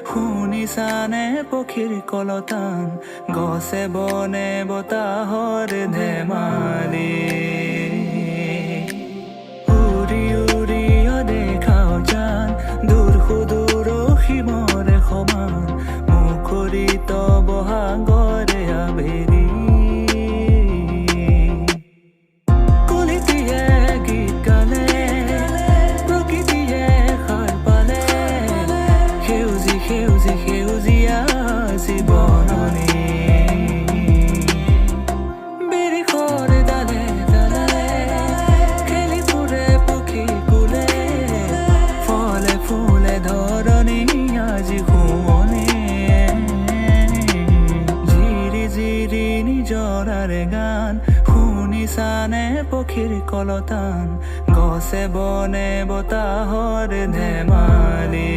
শুনিছানে পক্ষীৰ কলতান গছে বনে বতাহৰ ধেমালি উৰি উৰি দেখাও জান দূৰ সুদূৰ সীমৰে সমান মুখৰিত বহাগৰে আবেলি গান শুনিছানে পক্ষীৰ কলতান গছে বনে বতাহৰ ধেমালি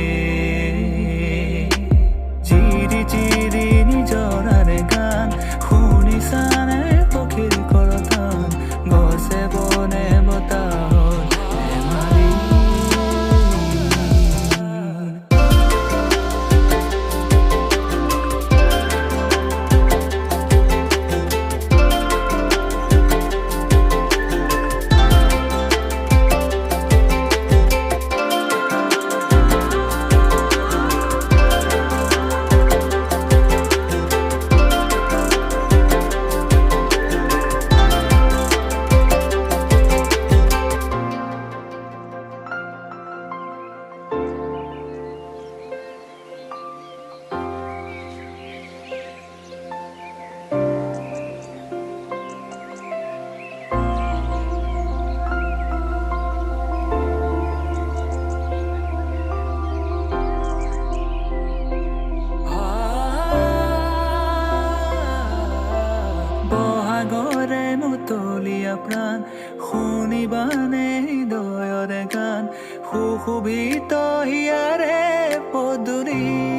চিৰি চিৰি নিজৰাৰে গান শুনিছানে পক্ষীৰ কলতান গছে বনে বতাহৰ ধেমালি বহাগৰে মুতলীয়া প্ৰাণ শুনিবানে হৃদয়ৰে গান সুশোভিত হিয়াৰে পদূলি